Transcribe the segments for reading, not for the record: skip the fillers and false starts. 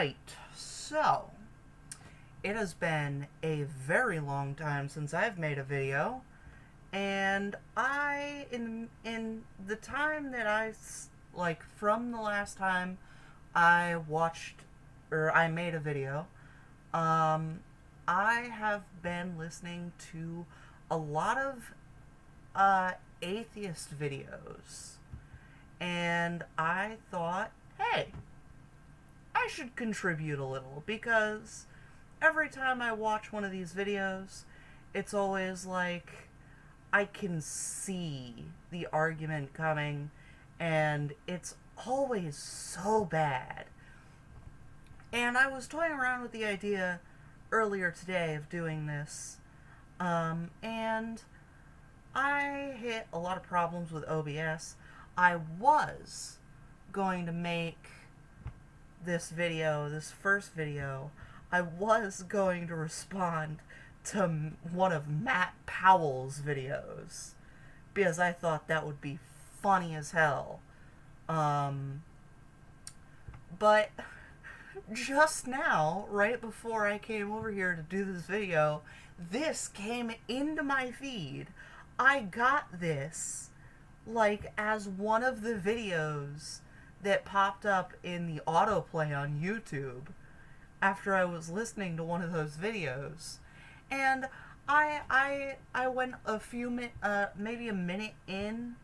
Alright, so it has been a very long time since I've made a video, and in the time that from the last time I watched, or I made a video, I have been listening to a lot of atheist videos, and I thought, hey, I should contribute a little, because every time I watch one of these videos, it's always like I can see the argument coming, and it's always so bad. And I was toying around with the idea earlier today of doing this, and I hit a lot of problems with OBS. I was going to make this first video, I was going to respond to one of Matt Powell's videos, because I thought that would be funny as hell. But just now, right before I came over here to do this video, this came into my feed. I got this, as one of the videos that popped up in the autoplay on YouTube after I was listening to one of those videos. And I went maybe a minute in,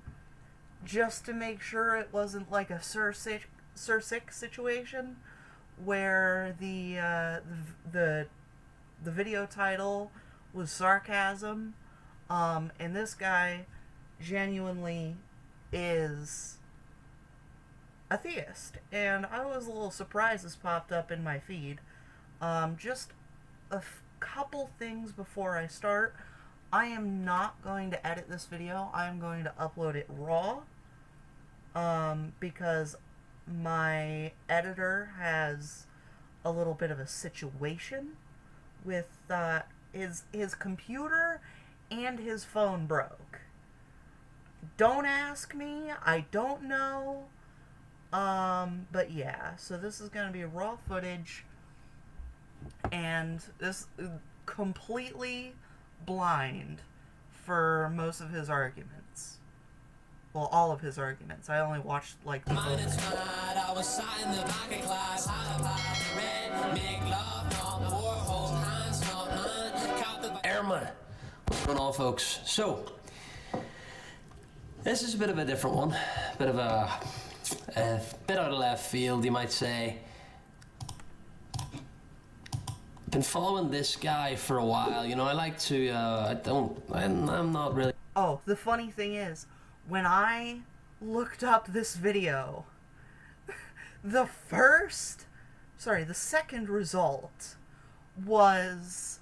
just to make sure it wasn't like a Sir Sick situation where the video title was sarcasm, and this guy genuinely is a theist, and I was a little surprised this popped up in my feed. Just a couple things before I start. I am not going to edit this video. I'm going to upload it raw, because my editor has a little bit of a situation with his computer and his phone broke. Don't ask me, I don't know. But yeah, so this is going to be raw footage, and this completely blind for most of his arguments. Well, all of his arguments. I only watched, the Airman. What's going on, folks? So, this is a bit of a different one. Bit out of left field, you might say. Been following this guy for a while. You know, I like to, I'm not really... Oh, the funny thing is, when I looked up this video, the second result was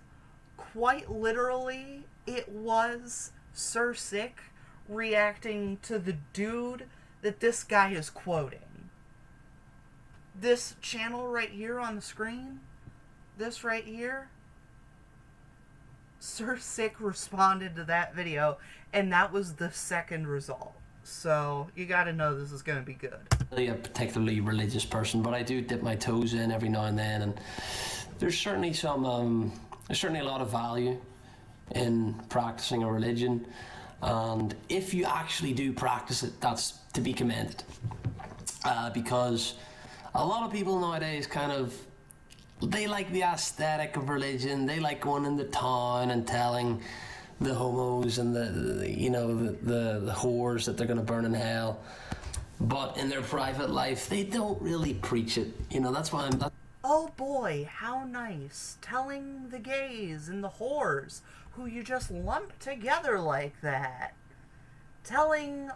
quite literally, it was Sir Sick reacting to the dude that this guy is quoting. This channel right here on the screen, this right here, Sir Sick responded to that video, and that was the second result. So you gotta know this is gonna be good. Really a particularly religious person, but I do dip my toes in every now and then, and there's certainly there's certainly a lot of value in practicing a religion. And if you actually do practice it, that's to be commended. Because a lot of people nowadays they like the aesthetic of religion. They like going into town and telling the homos and the whores that they're going to burn in hell. But in their private life, they don't really preach it. You know, that's why oh boy, how nice. Telling the gays and the whores, who you just lump together like that. Telling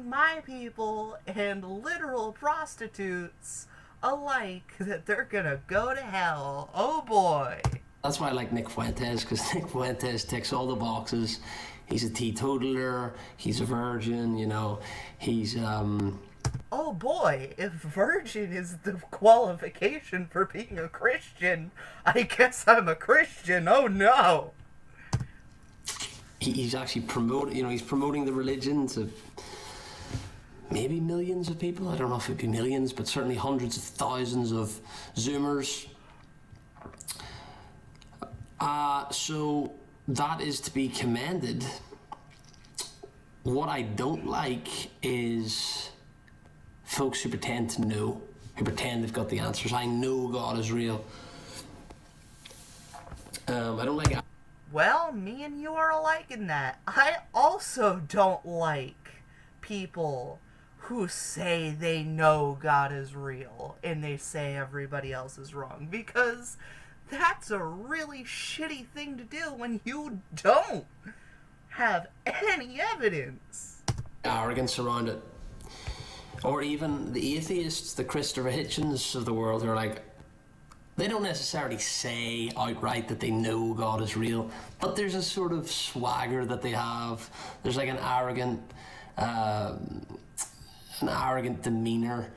my people and literal prostitutes alike that they're gonna go to hell. Oh boy. That's why I like Nick Fuentes, because Nick Fuentes ticks all the boxes. He's a teetotaler, he's a virgin, you know, he's Oh boy, if virgin is the qualification for being a Christian, I guess I'm a Christian. Oh no. He's actually promoting the religion to maybe millions of people. I don't know if it'd be millions, but certainly hundreds of thousands of Zoomers. So that is to be commended. What I don't like is folks who pretend to know, who pretend they've got the answers. I know God is real. I don't like... Well, me and you are alike in that. I also don't like people who say they know God is real and they say everybody else is wrong, because that's a really shitty thing to do when you don't have any evidence. Arrogance around it. Or even the atheists, the Christopher Hitchens of the world, who are like, they don't necessarily say outright that they know God is real, but there's a sort of swagger that they have. There's like an arrogant demeanour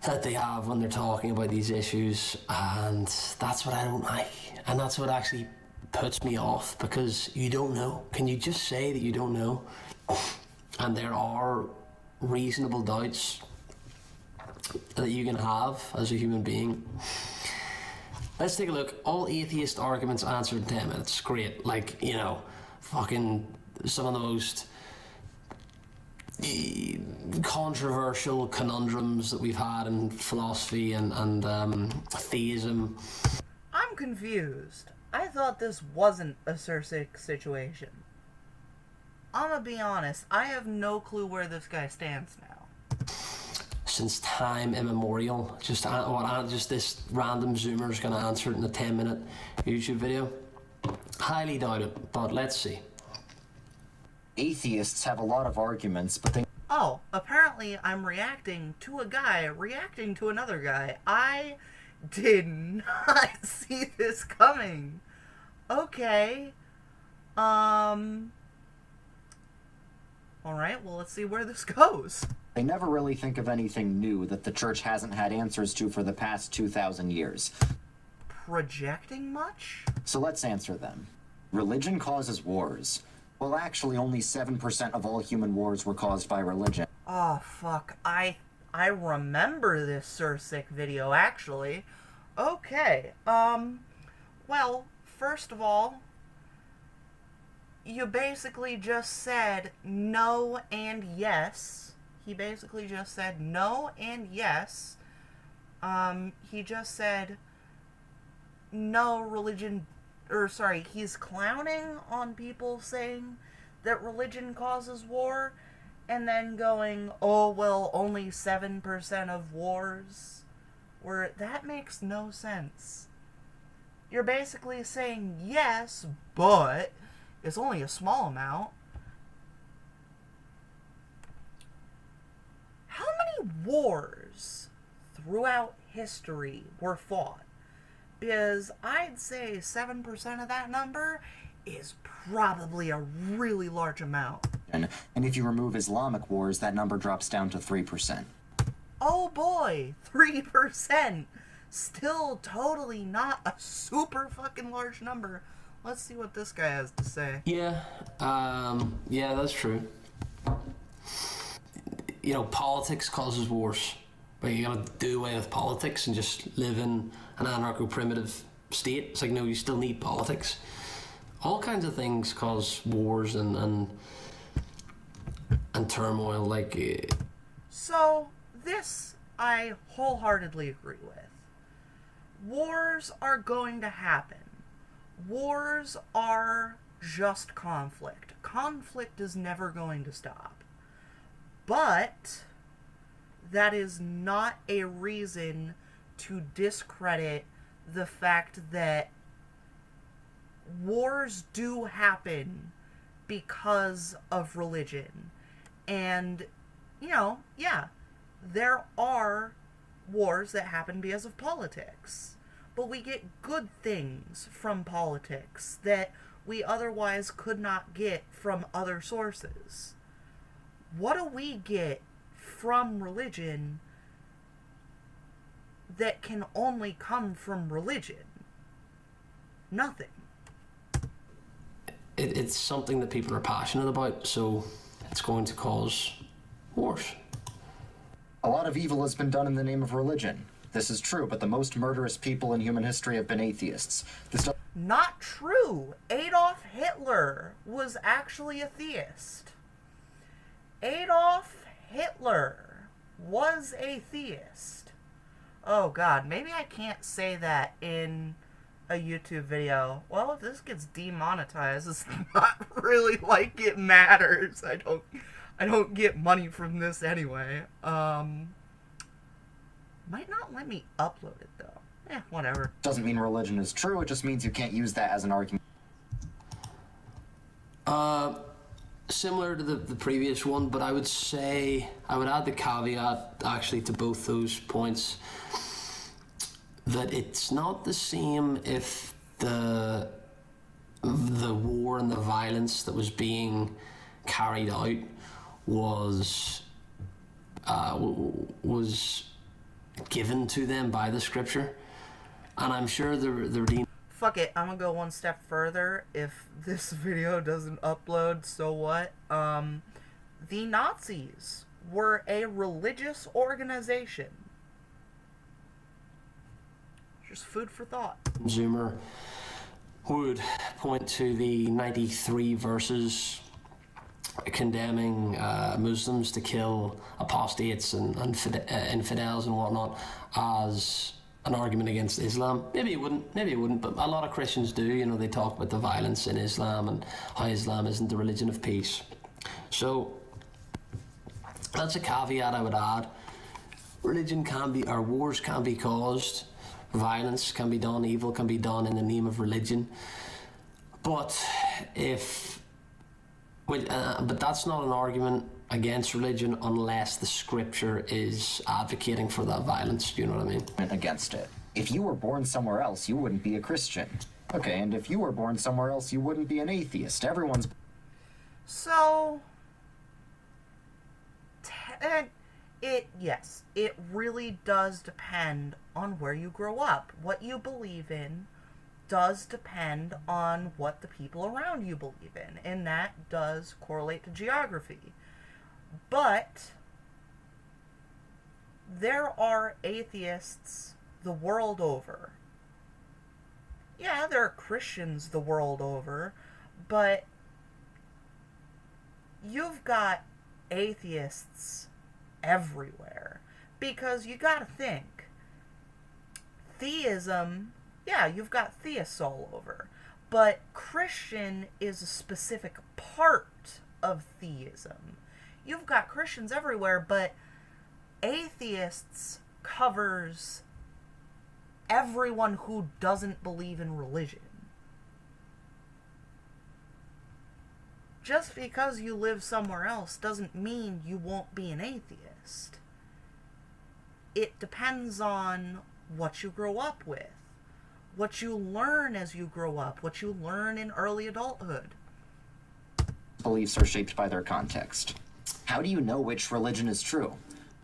that they have when they're talking about these issues, and that's what I don't like, and that's what actually puts me off, because you don't know. Can you just say that you don't know? And there are reasonable doubts that you can have as a human being. Let's take a look. All atheist arguments answered in 10 minutes. Great. Like, you know, fucking some of the most controversial conundrums that we've had in philosophy and theism. I'm confused. I thought this wasn't a Cirsic situation. I'm gonna be honest, I have no clue where this guy stands now. Since time immemorial, just this random Zoomer's gonna answer it in a 10-minute YouTube video. Highly doubt it, but let's see. Atheists have a lot of arguments, but they... Oh, apparently I'm reacting to a guy reacting to another guy. I did not see this coming. Okay. Alright, well, let's see where this goes. They never really think of anything new that the church hasn't had answers to for the past 2,000 years. Projecting much? So let's answer them. Religion causes wars. Well, actually, only 7% of all human wars were caused by religion. Oh, fuck. I remember this Cirsic video, actually. Okay, well, first of all, you basically just said no and yes. He basically just said no and yes. He just said no religion, or sorry, he's clowning on people saying that religion causes war, and then going, oh, well, only 7% of wars were... That makes no sense. You're basically saying yes, but it's only a small amount. How many wars throughout history were fought? Because I'd say 7% of that number is probably a really large amount. And if you remove Islamic wars, that number drops down to 3%. Oh boy, 3%. Still totally not a super fucking large number. Let's see what this guy has to say. Yeah, yeah, that's true. You know, politics causes wars. But you gotta do away with politics and just live in an anarcho-primitive state. It's like, no, you still need politics. All kinds of things cause wars and turmoil, like... So, this I wholeheartedly agree with. Wars are going to happen. Wars are just conflict. Conflict is never going to stop. But that is not a reason to discredit the fact that wars do happen because of religion. And, you know, yeah, there are wars that happen because of politics. But we get good things from politics that we otherwise could not get from other sources. What do we get from religion that can only come from religion? Nothing. It's something that people are passionate about, so it's going to cause wars. A lot of evil has been done in the name of religion. This is true, but the most murderous people in human history have been atheists. Not true. Adolf Hitler was actually a theist. Adolf Hitler was a theist. Oh god, maybe I can't say that in a YouTube video. Well, if this gets demonetized, it's not really like it matters. I don't get money from this anyway. Might not let me upload it though. Whatever. Doesn't mean religion is true, it just means you can't use that as an argument. Similar to the previous one, but I would say, I would add the caveat actually to both those points, that it's not the same if the war and the violence that was being carried out was given to them by the scripture. And I'm sure the Redeemer... Fuck it, I'm gonna go one step further. If this video doesn't upload, so what? The Nazis were a religious organization. Just food for thought. Zoomer would point to the 93 verses condemning Muslims to kill apostates and infidels and whatnot as an argument against Islam. Maybe it wouldn't, but a lot of Christians do. You know, they talk about the violence in Islam and how Islam isn't the religion of peace. So that's a caveat I would add. Religion can be, or wars can be caused, violence can be done, evil can be done in the name of religion. But but that's not an argument against religion unless the scripture is advocating for that violence. Do you know what I mean? Against it. If you were born somewhere else, you wouldn't be a Christian. Okay, and if you were born somewhere else, you wouldn't be an atheist. Everyone's... So... Yes, it really does depend on where you grow up. What you believe in does depend on what the people around you believe in, and that does correlate to geography. But there are atheists the world over. Yeah, there are Christians the world over, but you've got atheists everywhere. Because you gotta think, theism, yeah, you've got theists all over, but Christian is a specific part of theism. You've got Christians everywhere, but atheists covers everyone who doesn't believe in religion. Just because you live somewhere else doesn't mean you won't be an atheist. It depends on what you grow up with, what you learn as you grow up, what you learn in early adulthood. Beliefs are shaped by their context. How do you know which religion is true?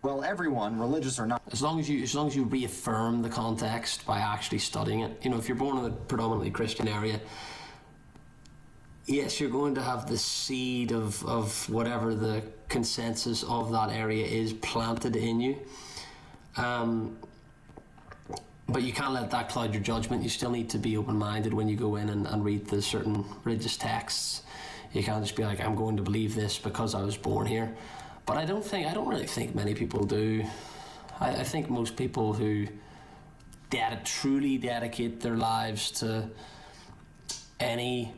Well, everyone, religious or not... As long as you reaffirm the context by actually studying it. You know, if you're born in a predominantly Christian area, yes, you're going to have the seed of whatever the consensus of that area is planted in you. But you can't let that cloud your judgment. You still need to be open-minded when you go in and read the certain religious texts. You can't just be like, I'm going to believe this because I was born here. But I don't really think many people do. I think most people who truly dedicate their lives to any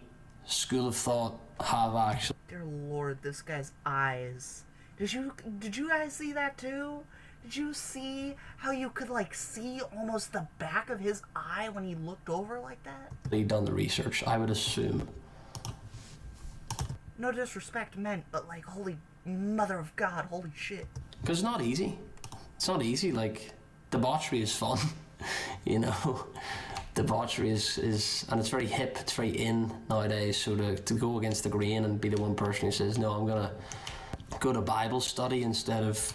school of thought have actually... Dear Lord, this guy's eyes. Did you guys see that too? Did you see how you could like see almost the back of his eye when he looked over like that? They've done the research, I would assume. No disrespect meant, but like, holy mother of God, holy shit. Because it's not easy. It's not easy, like, debauchery is fun, you know? Debauchery is, and it's very hip, it's very in nowadays, so to go against the grain and be the one person who says, no, I'm gonna go to Bible study instead of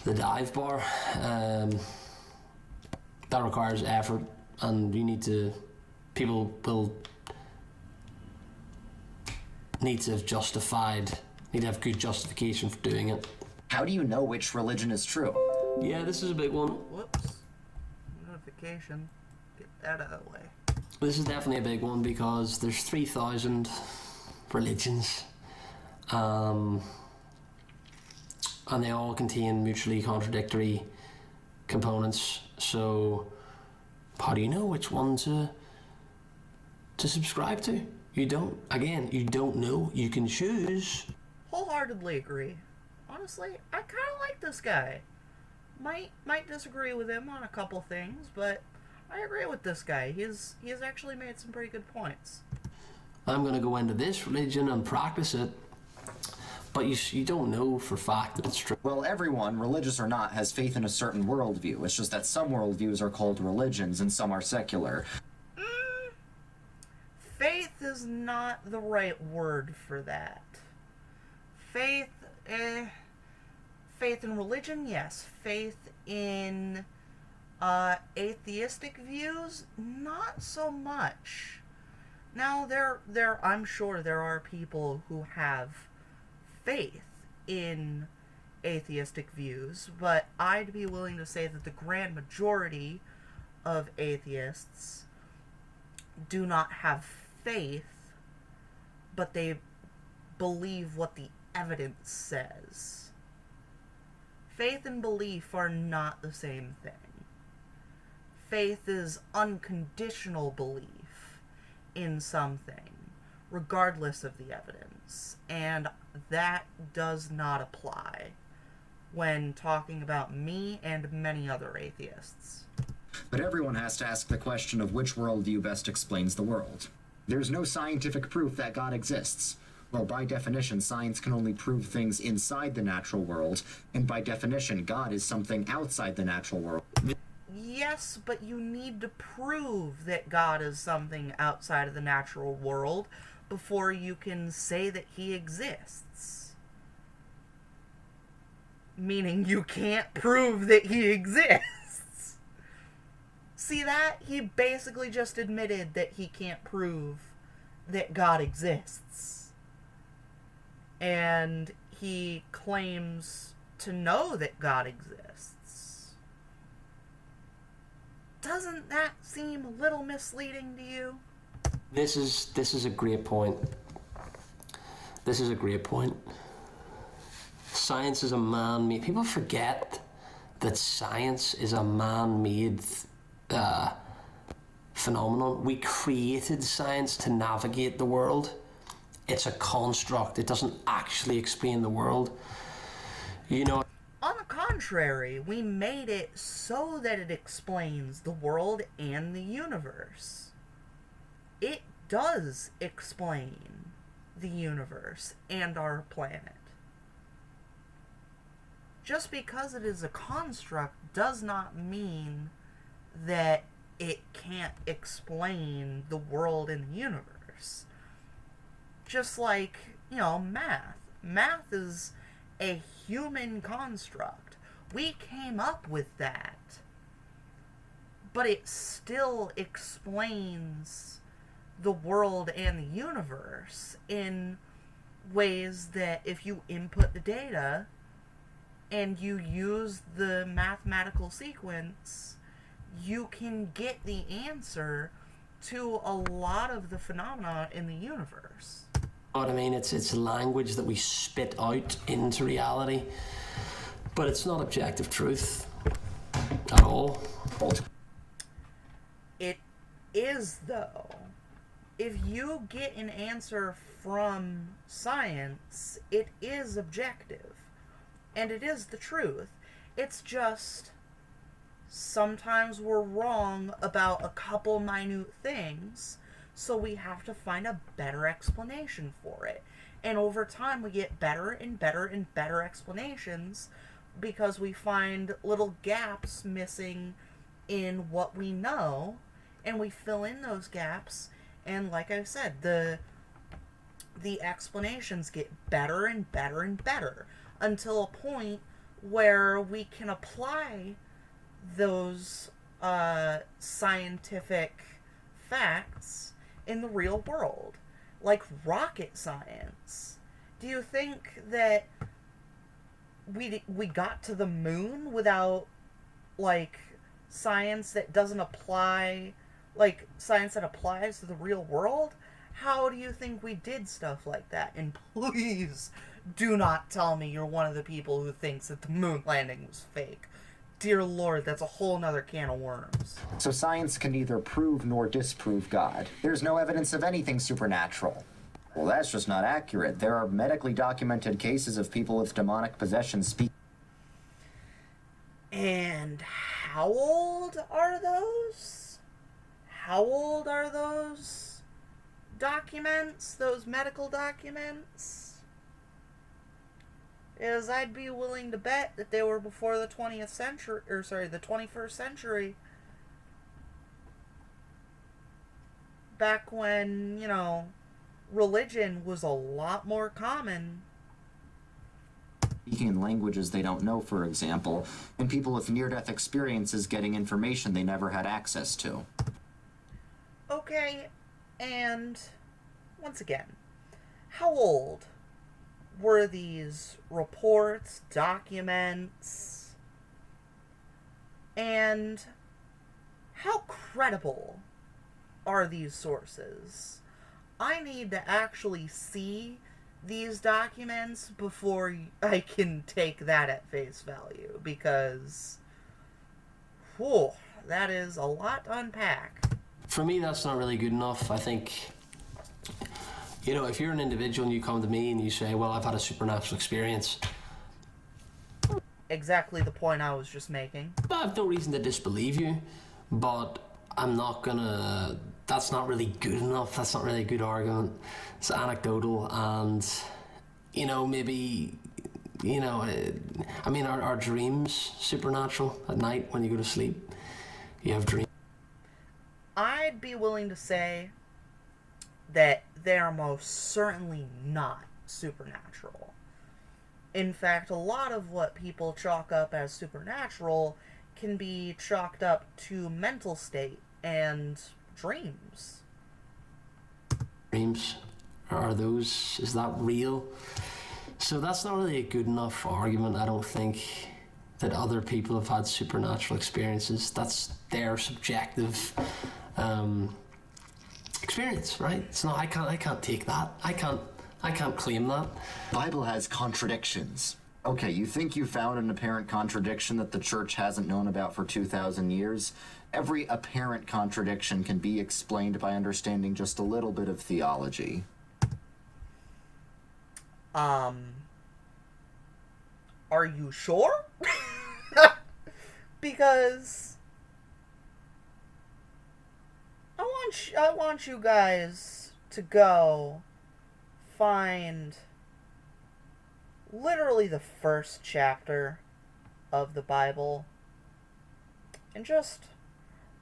the dive bar, that requires effort, and people will need to have justified Need to have good justification for doing it. How do you know which religion is true? Yeah, this is a big one. Whoops. Notification. Get that out of the way. This is definitely a big one because there's 3,000 religions. And they all contain mutually contradictory components. So how do you know which one to subscribe to? You don't. Again, you don't know. You can choose. Wholeheartedly agree. Honestly, I kind of like this guy. Might disagree with him on a couple things, but I agree with this guy. He has actually made some pretty good points. I'm going to go into this religion and practice it, but you don't know for a fact that it's true. Well, everyone, religious or not, has faith in a certain worldview. It's just that some worldviews are called religions and some are secular. Faith is not the right word for that. Faith in religion, yes. Faith in atheistic views, not so much. Now, I'm sure there are people who have faith in atheistic views, but I'd be willing to say that the grand majority of atheists do not have faith, but they believe what the evidence says. Faith and belief are not the same thing. Faith is unconditional belief in something, regardless of the evidence, and that does not apply when talking about me and many other atheists. But everyone has to ask the question of which worldview best explains the world. There's no scientific proof that God exists. Well, by definition, science can only prove things inside the natural world, and by definition, God is something outside the natural world. Yes, but you need to prove that God is something outside of the natural world before you can say that he exists. Meaning you can't prove that he exists. See that? He basically just admitted that he can't prove that God exists. And he claims to know that God exists. Doesn't that seem a little misleading to you? This is a great point. This is a great point. Science is a man-made... People forget that science is a man-made phenomenon. We created science to navigate the world. It's a construct. It doesn't actually explain the world. You know... On the contrary, we made it so that it explains the world and the universe. It does explain the universe and our planet. Just because it is a construct does not mean that it can't explain the world and the universe. Just like, math. Math is a human construct. We came up with that. But it still explains the world and the universe in ways that if you input the data and you use the mathematical sequence, you can get the answer to a lot of the phenomena in the universe. What I mean, it's language that we spit out into reality, but it's not objective truth at all. It is, though. If you get an answer from science, it is objective, and it is the truth. It's just sometimes we're wrong about a couple minute things, so we have to find a better explanation for it. And over time we get better and better and better explanations because we find little gaps missing in what we know, and we fill in those gaps, and like I said, the explanations get better and better and better until a point where we can apply those scientific facts in the real world. Like rocket science Do you think that we got to the moon without, like, science that doesn't apply, like, science that applies to the real world? How do you think we did stuff like that? And please do not tell me you're one of the people who thinks that the moon landing was fake. Dear Lord, that's a whole nother can of worms. So science can neither prove nor disprove God. There's no evidence of anything supernatural. Well, that's just not accurate. There are medically documented cases of people with demonic possession speaking. And how old are those? How old are those documents? Those medical documents? Is I'd be willing to bet that they were before the 20th century, or sorry, the 21st century. Back when, you know, religion was a lot more common. Speaking in languages they don't know, for example, and people with near-death experiences getting information they never had access to. Okay, and once again, how old were these reports, documents, and how credible are these sources? I need to actually see these documents before I can take that at face value, because, whew, that is a lot to unpack. For me, that's not really good enough. I think, you know, if you're an individual and you come to me and you say, well, I've had a supernatural experience, Exactly the point I was just making. I have no reason to disbelieve you, but I'm not gonna, that's not really good enough. That's not really a good argument. It's anecdotal, and, you know, maybe, you know, I mean, are dreams supernatural at night when you go to sleep? You have dreams. I'd be willing to say that they are most certainly not supernatural. In fact, a lot of what people chalk up as supernatural can be chalked up to mental state and dreams. Dreams, are those, is that real? So that's not really a good enough argument, I don't think, that other people have had supernatural experiences. That's their subjective experience, right? It's not, I can't take that. I can't claim that. The Bible has contradictions. Okay, you think you found an apparent contradiction that the church hasn't known about for 2,000 years? Every apparent contradiction can be explained by understanding just a little bit of theology. Are you sure? Because I want you guys to go find literally the first chapter of the Bible and just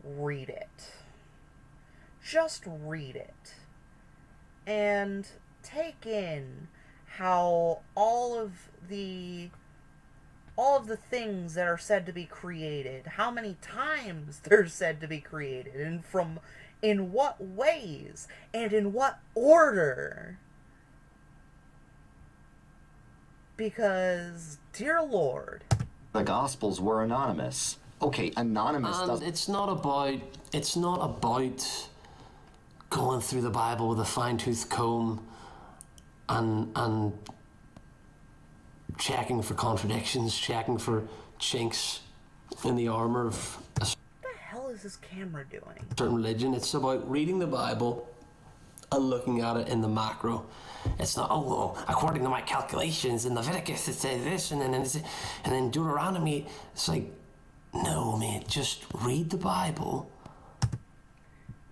read it. Just read it. And take in how all of the things that are said to be created, how many times they're said to be created, and from in what ways, and in what order. Because, dear Lord, The Gospels were anonymous. Okay, anonymous And doesn't... it's not about going through the Bible with a fine-tooth comb and checking for contradictions, checking for chinks in the armor of a what the hell is this camera doing? certain religion. It's about reading the Bible and looking at it in the macro. It's not, oh, well, according to my calculations in Leviticus it says this, and then Deuteronomy. It's like, no, man, just read the Bible.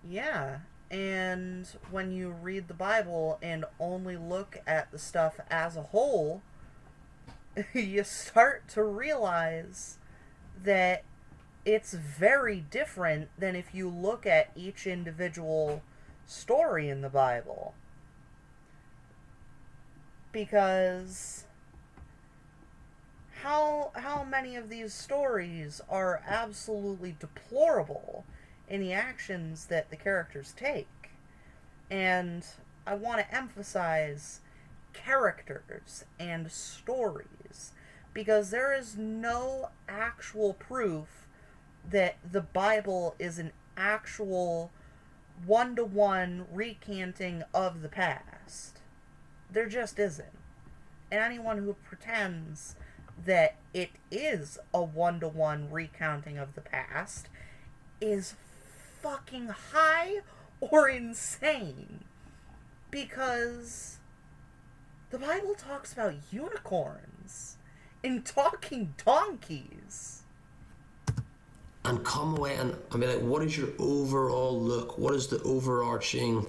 Yeah, and when you read the Bible and only look at the stuff as a whole, you start to realize that it's very different than if you look at each individual story in the Bible. Because how many of these stories are absolutely deplorable in the actions that the characters take? And I want to emphasize characters and stories, because there is no actual proof that the Bible is an actual one-to-one recanting of the past. There just isn't. And anyone who pretends that it is a one-to-one recounting of the past is fucking high or insane. Because the Bible talks about unicorns and talking donkeys. And come away and be like, what is your overall look? What is the overarching,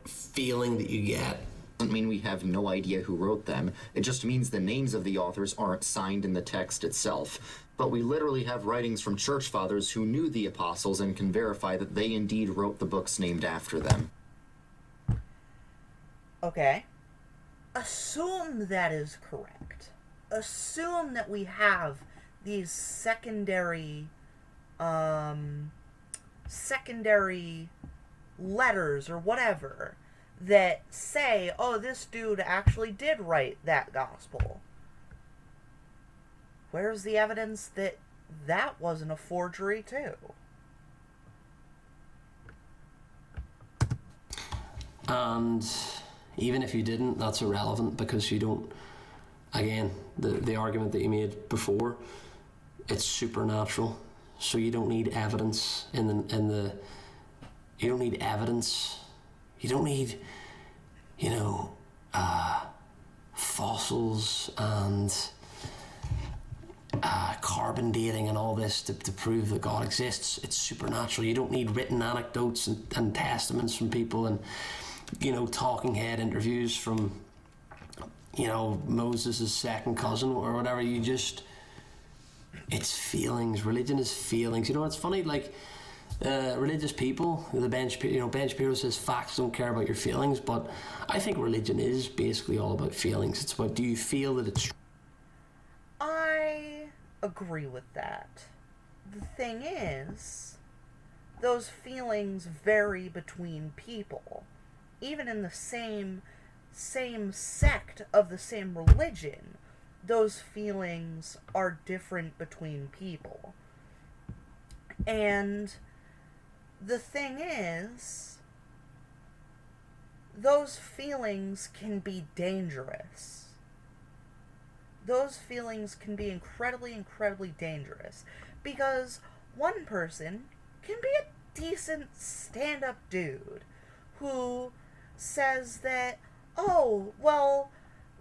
feeling that you get? Doesn't mean we have no idea who wrote them. It just means the names of the authors aren't signed in the text itself. But we literally have writings from church fathers who knew the apostles and can verify that they indeed wrote the books named after them. Okay. Assume that is correct. Assume that we have these secondary letters or whatever that say, oh, this dude actually did write that gospel. Where's the evidence that that wasn't a forgery too? And even if you didn't, that's irrelevant, because you don't, again, the argument that you made before, it's supernatural, so you don't need evidence you don't need evidence. You don't need, fossils and carbon dating and all this to prove that God exists. It's supernatural. You don't need written anecdotes and testaments from people and, talking head interviews from, Moses' second cousin or whatever. It's feelings. Religion is feelings. It's funny, like, religious people, Ben Shapiro says facts don't care about your feelings, but I think religion is basically all about feelings. It's about, do you feel that it's true? I agree with that. The thing is, those feelings vary between people. Even in the same sect of the same religion, those feelings are different between people. And the thing is, those feelings can be dangerous. Those feelings can be incredibly, incredibly dangerous. Because one person can be a decent stand-up dude who says that, oh, well,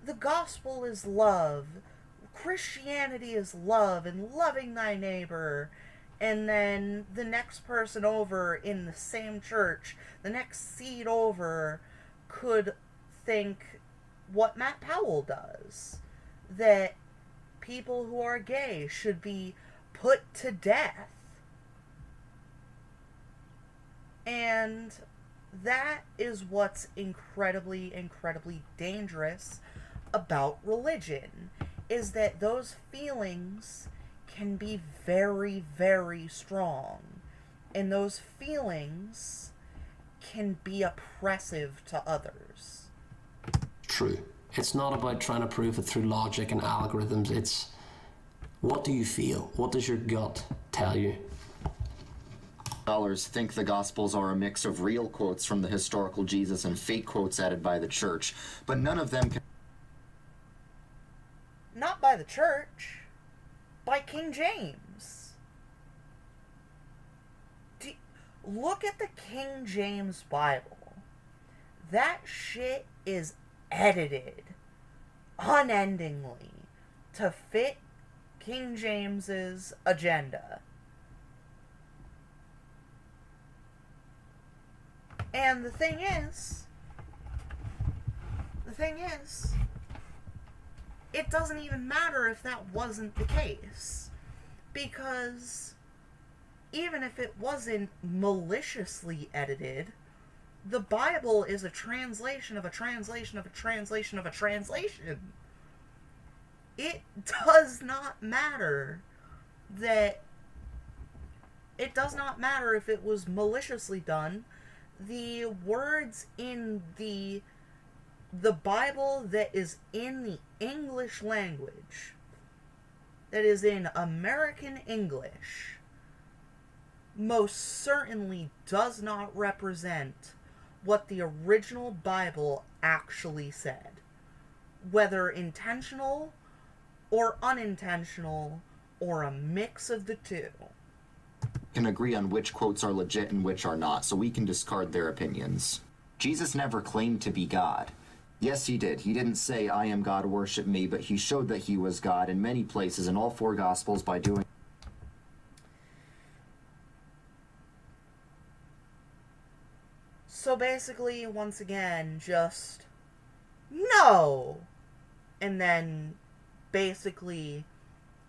the gospel is love, Christianity is love, and loving thy neighbor. And then the next person over in the same church, the next seat over, could think what Matt Powell does. That people who are gay should be put to death. And that is what's incredibly, incredibly dangerous about religion, is that those feelings can be very, very strong. And those feelings can be oppressive to others. True. It's not about trying to prove it through logic and algorithms. It's, what do you feel? What does your gut tell you? Scholars think the Gospels are a mix of real quotes from the historical Jesus and fake quotes added by the church, but none of them can... Not by the church. By King James. Look at the King James Bible. That shit is edited unendingly to fit King James's agenda. And the thing is, it doesn't even matter if that wasn't the case. Because even if it wasn't maliciously edited, the Bible is a translation of a translation of a translation of a translation. It does not matter that... It does not matter if it was maliciously done. The words in the the Bible that is in the English language, that is in American English, most certainly does not represent what the original Bible actually said. Whether intentional or unintentional, or a mix of the two. Can agree on which quotes are legit and which are not, so we can discard their opinions. Jesus never claimed to be God. Yes, he did. He didn't say, I am God, worship me, but he showed that he was God in many places in all four Gospels by doing... So basically, once again, just no! And then basically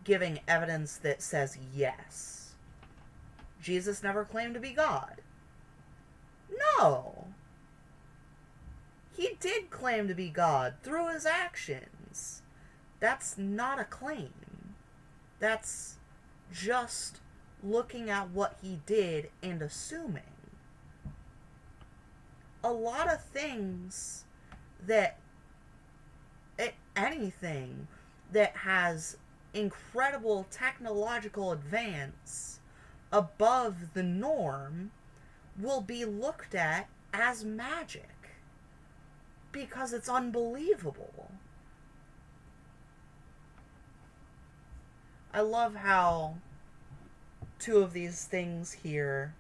giving evidence that says yes. Jesus never claimed to be God. No! He did claim to be God through his actions. That's not a claim. That's just looking at what he did and assuming. A lot of things that... anything that has incredible technological advance above the norm will be looked at as magic. Because it's unbelievable. I love how two of these things here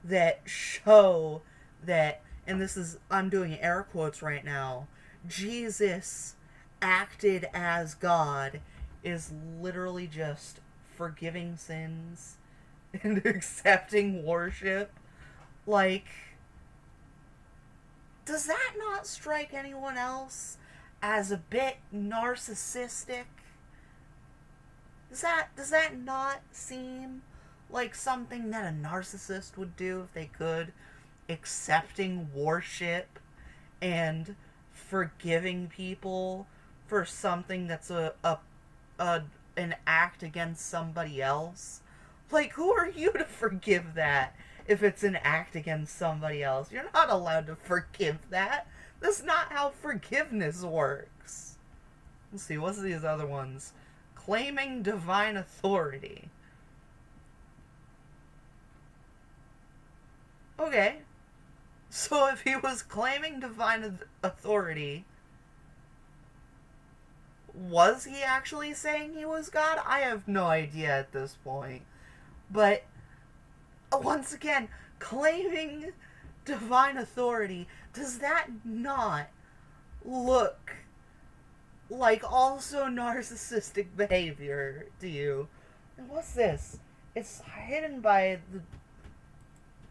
that show that, and this is, I'm doing air quotes right now, Jesus acted as God is literally just forgiving sins and accepting worship. Like, does that not strike anyone else as a bit narcissistic? Does that not seem like something that a narcissist would do if they could? Accepting worship and forgiving people for something that's an act against somebody else. Like, who are you to forgive that if it's an act against somebody else? You're not allowed to forgive that. That's not how forgiveness works. Let's see, what's these other ones? Claiming divine authority. Okay. So if he was claiming divine authority, was he actually saying he was God? I have no idea at this point. But, once again, claiming divine authority, does that not look like also narcissistic behavior to you? And what's this? It's hidden by the...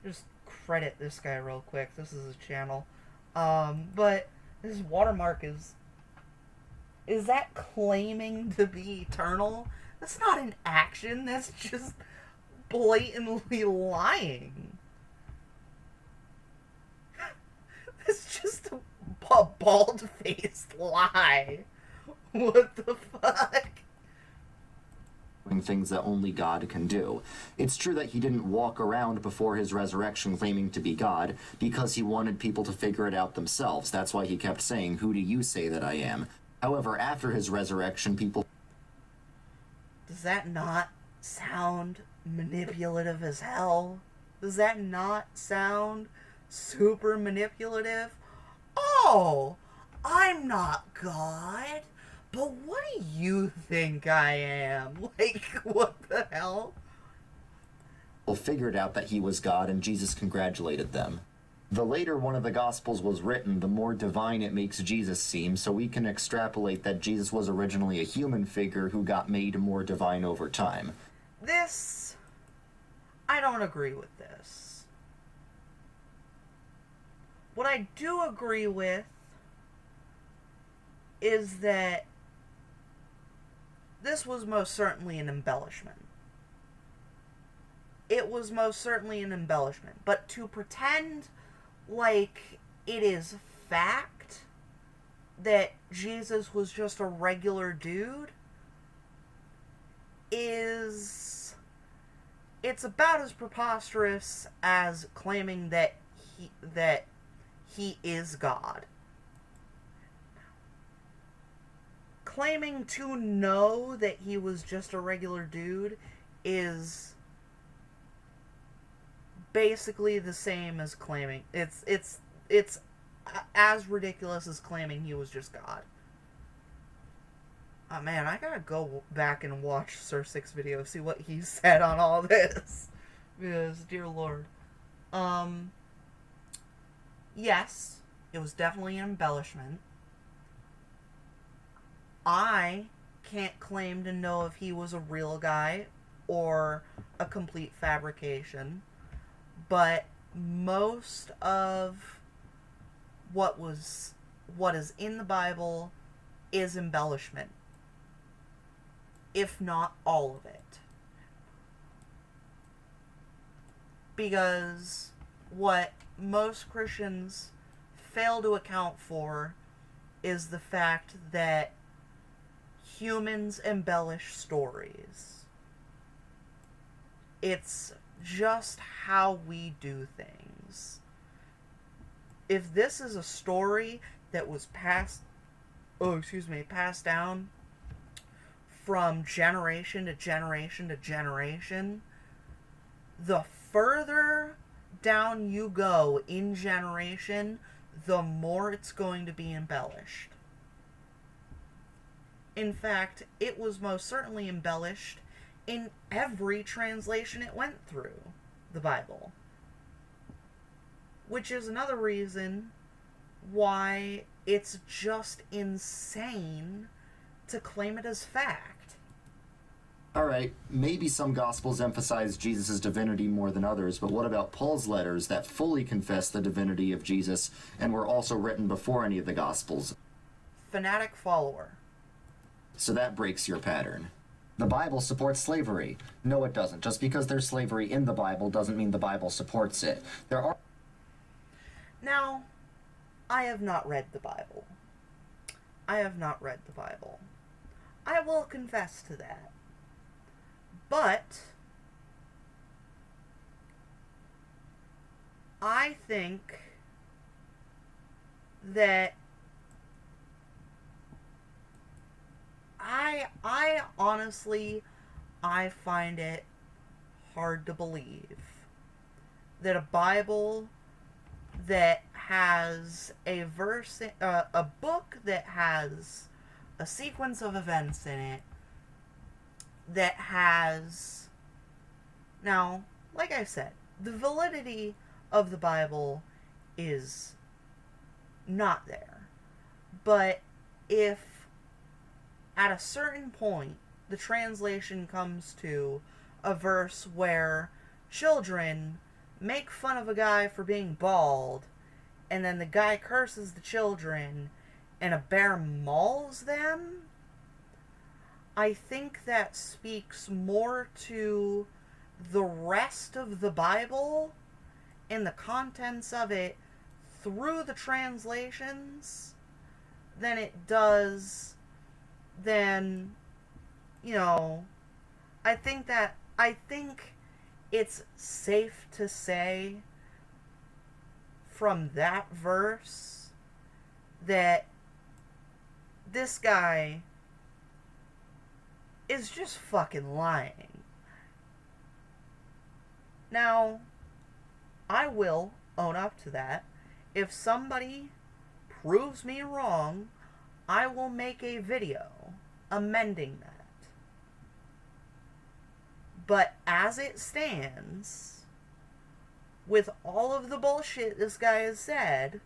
Just credit this guy real quick. This is his channel. But his watermark is that claiming to be eternal? That's not an action. That's just blatantly lying. It's just a bald-faced lie. What the fuck? Things that only God can do. It's true that he didn't walk around before his resurrection claiming to be God because he wanted people to figure it out themselves. That's why he kept saying, "Who do you say that I am?" However, after his resurrection, people... Does that not sound manipulative as hell? Does that not sound super manipulative? Oh, I'm not God. But what do you think I am? Like, what the hell? People figured out that he was God, and Jesus congratulated them. The later one of the Gospels was written, the more divine it makes Jesus seem, so we can extrapolate that Jesus was originally a human figure who got made more divine over time. This... I don't agree with this. What I do agree with is that this was most certainly an embellishment. It was most certainly an embellishment. But to pretend like it is fact that Jesus was just a regular dude is... it's about as preposterous as claiming that he is God. claiming to know that he was just a regular dude is basically the same as claiming it's as ridiculous as claiming he was just God. Oh man, I gotta go back and watch Sir Six video, see what he said on all this. Because, dear Lord. Yes, it was definitely an embellishment. I can't claim to know if he was a real guy or a complete fabrication, but most of what is in the Bible is embellishment, if not all of it. Because what most Christians fail to account for is the fact that humans embellish stories. It's just how we do things. If this is a story that was passed down from generation to generation to generation, the further down you go in generation, the more it's going to be embellished. In fact, it was most certainly embellished in every translation it went through, the Bible. Which is another reason why it's just insane to claim it as fact. Alright, maybe some Gospels emphasize Jesus' divinity more than others, but what about Paul's letters that fully confess the divinity of Jesus and were also written before any of the Gospels? Fanatic follower. So that breaks your pattern. The Bible supports slavery. No, it doesn't. Just because there's slavery in the Bible doesn't mean the Bible supports it. There are... Now, I have not read the Bible. I will confess to that. But I think that I honestly, I find it hard to believe that a Bible that has a verse, a book that has a sequence of events in it, that has... Now, like I said, the validity of the Bible is not there. But if at a certain point the translation comes to a verse where children make fun of a guy for being bald, and then the guy curses the children, and a bear mauls them, I think that speaks more to the rest of the Bible and the contents of it through the translations than it does than, I think it's safe to say from that verse that this guy is just fucking lying. Now, I will own up to that. If somebody proves me wrong, I will make a video amending that. But as it stands, with all of the bullshit this guy has said,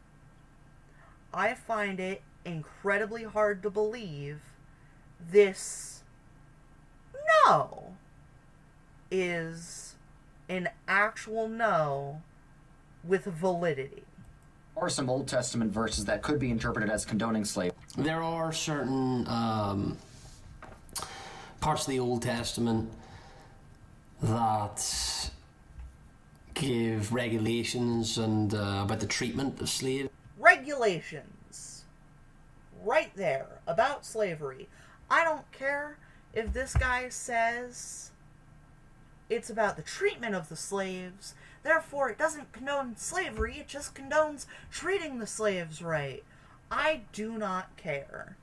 I find it incredibly hard to believe this no is an actual no with validity. There are some Old Testament verses that could be interpreted as condoning slavery. There are certain parts of the Old Testament that give regulations and about the treatment of slaves. Regulations. Right there. About slavery. I don't care if this guy says it's about the treatment of the slaves, therefore it doesn't condone slavery, it just condones treating the slaves right. I do not care.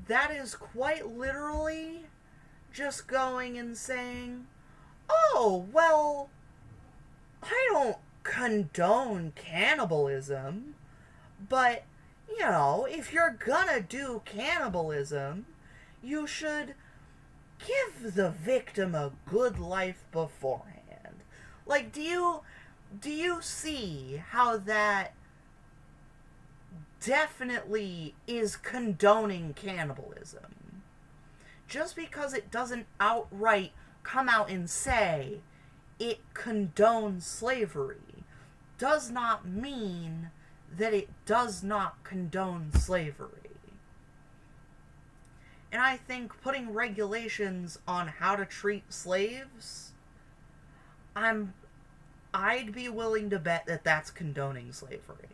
that is quite literally just going and saying, oh, well, I don't condone cannibalism, but, you know, if you're gonna do cannibalism, you should give the victim a good life beforehand. Like, do you see how that definitely is condoning cannibalism? Just because it doesn't outright come out and say it condones slavery does not mean that it does not condone slavery. And I think putting regulations on how to treat slaves, I'd be willing to bet that that's condoning slavery.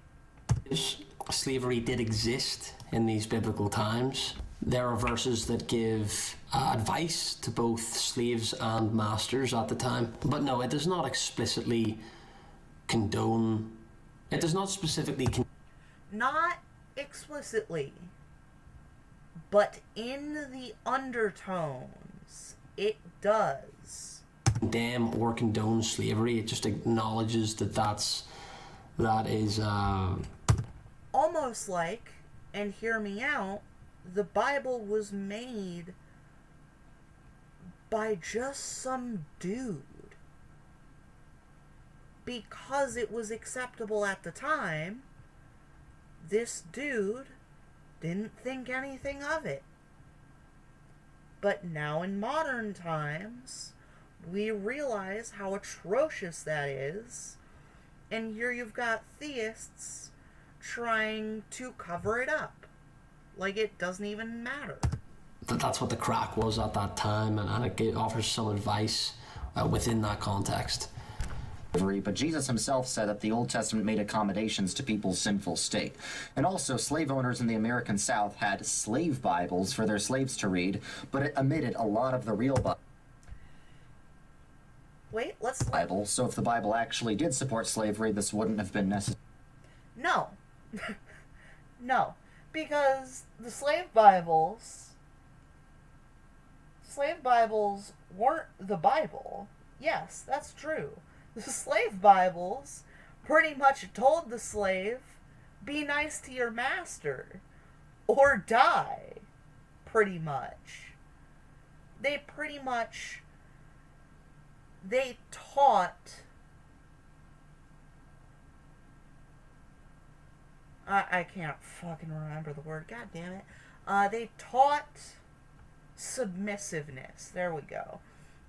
Slavery did exist in these biblical times. There are verses that give advice to both slaves and masters at the time. But no, it does not explicitly condone. It does not specifically Not explicitly, but in the undertones, it does condemn or condone slavery. It just acknowledges that that is almost like, and hear me out, the Bible was made by just some dude because it was acceptable at the time. This dude didn't think anything of it. But now in modern times, we realize how atrocious that is, and here you've got theists trying to cover it up. Like it doesn't even matter. That's what the crack was at that time, and it offers some advice within that context. But Jesus himself said that the Old Testament made accommodations to people's sinful state. And also, slave owners in the American South had slave Bibles for their slaves to read, but it omitted a lot of the real Bible. So if the Bible actually did support slavery, this wouldn't have been necessary. No. No. Because the slave Bibles weren't the Bible. Yes, that's true. The slave Bibles pretty much told the slave, be nice to your master or die, pretty much. They taught, I can't fucking remember the word, god damn it. They taught submissiveness. There we go.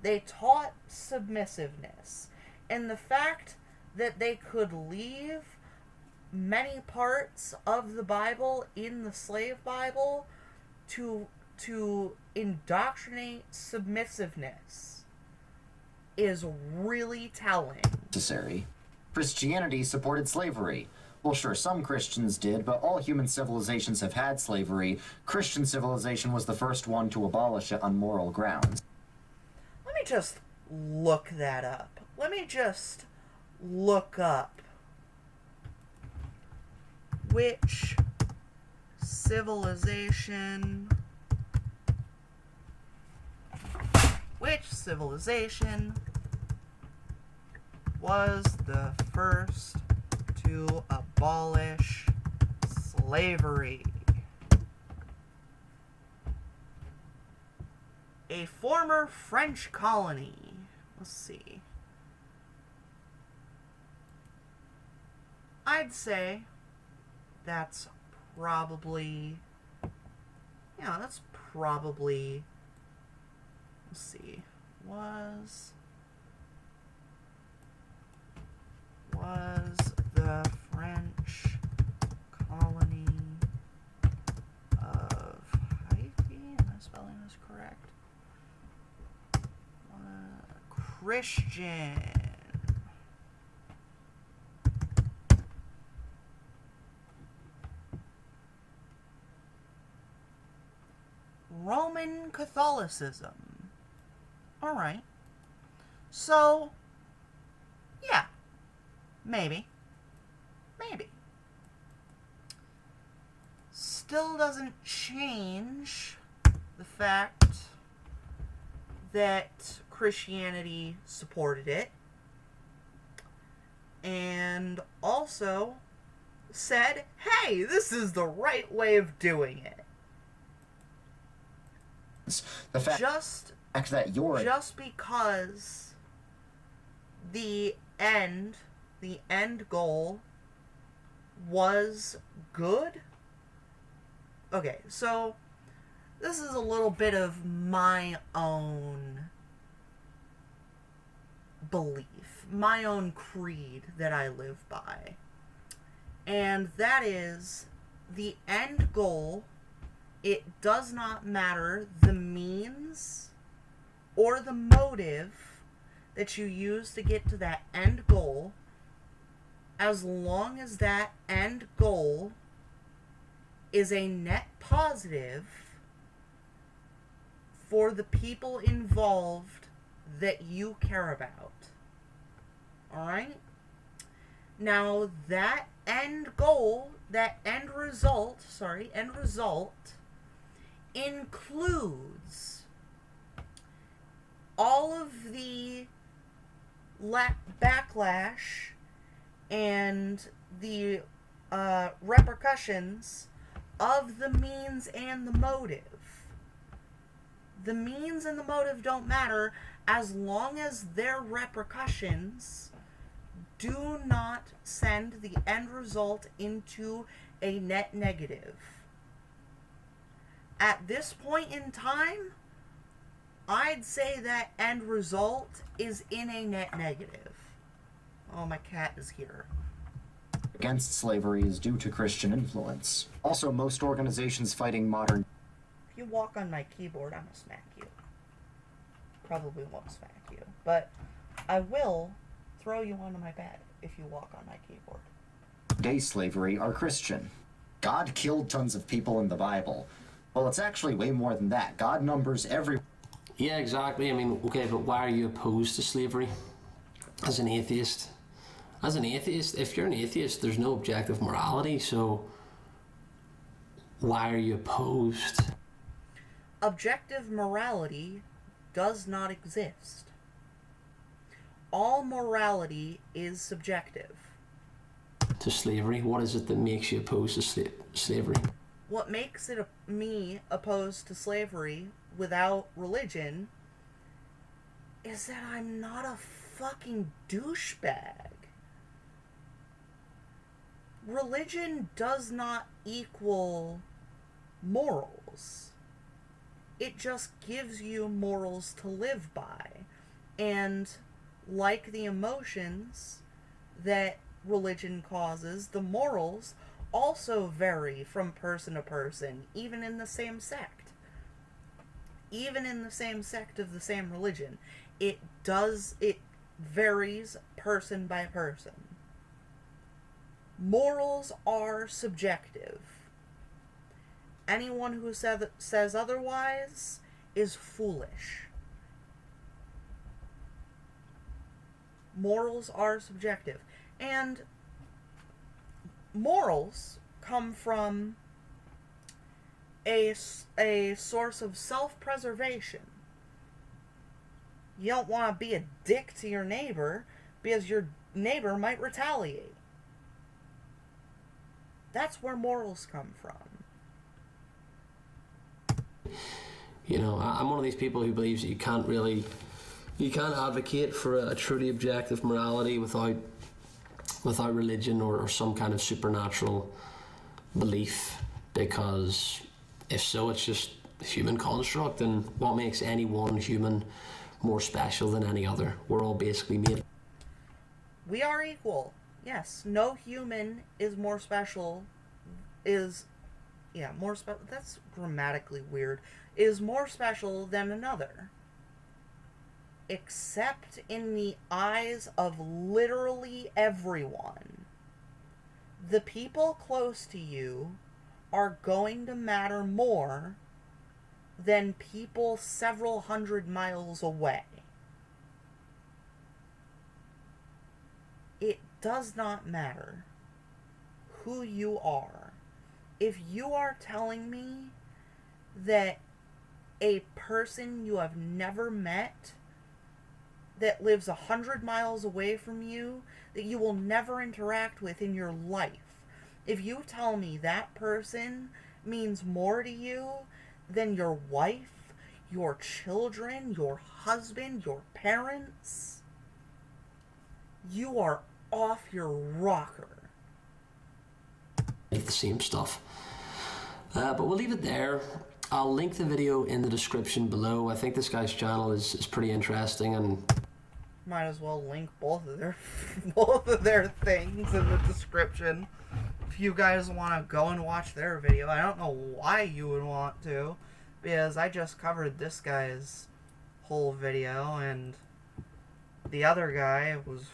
They taught submissiveness. And the fact that they could leave many parts of the Bible in the slave Bible to indoctrinate submissiveness is really telling. Necessary. Christianity supported slavery. Well, sure, some Christians did, but all human civilizations have had slavery. Christian civilization was the first one to abolish it on moral grounds. Let me just look that up. Let me just look up which civilization was the first to abolish slavery. A former French colony. Let's see. I'd say that's probably, let's see, was the French colony of Haiti, am I spelling this correct? Christian. Roman Catholicism. Alright. So, yeah. Maybe. still doesn't change the fact that Christianity supported it and also said, hey, this is the right way of doing it. The fact that you're... Just because the end goal was good. Okay, so this is a little bit of my own belief, my own creed that I live by. And that is the end goal. It does not matter the means or the motive that you use to get to that end goal, as long as that end goal is a net positive for the people involved that you care about. Alright? Now, that end goal, that end result includes all of the backlash and the repercussions of the means and the motive. The means and the motive don't matter as long as their repercussions do not send the end result into a net negative. At this point in time, I'd say that end result is in a net negative. Oh, my cat is here. Against slavery is due to Christian influence. Also, most organizations fighting modern... If you walk on my keyboard, I'm gonna smack you. Probably won't smack you, but I will throw you onto my bed if you walk on my keyboard. Day slavery are Christian. God killed tons of people in the Bible. Well, it's actually way more than that. God numbers every... Yeah, exactly. I mean, okay, but why are you opposed to slavery as an atheist? As an atheist, if you're an atheist, there's no objective morality, so why are you opposed? Objective morality does not exist. All morality is subjective. To slavery? What is it that makes you opposed to slavery? What makes it me opposed to slavery without religion is that I'm not a fucking douchebag. Religion does not equal morals. It just gives you morals to live by. And like the emotions that religion causes, the morals also vary from person to person, even in the same sect. Even in the same sect of the same religion. It varies person by person. Morals are subjective. Anyone who says otherwise is foolish. Morals are subjective. And morals come from a source of self-preservation. You don't want to be a dick to your neighbor because your neighbor might retaliate. That's where morals come from. You know, I'm one of these people who believes that you can't advocate for a truly objective morality without religion or some kind of supernatural belief, because if so, it's just a human construct, and what makes any one human more special than any other? We're all basically made. We are equal. Yes, no human is more special, that's grammatically weird, is more special than another. Except in the eyes of literally everyone. The people close to you are going to matter more than people several hundred miles away. It does not matter who you are. if you are telling me that a person you have never met, that lives 100 miles away from you, that you will never interact with in your life, if you tell me that person means more to you than your wife, your children, your husband, your parents, you are off your rocker. The same stuff. But we'll leave it there. I'll link the video in the description below. I think this guy's channel is pretty interesting, and might as well link both of their things in the description. If you guys want to go and watch their video, I don't know why you would want to, because I just covered this guy's whole video, and the other guy was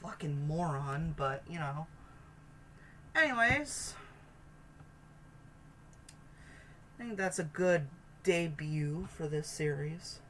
fucking moron, but, you know. Anyways, I think that's a good debut for this series.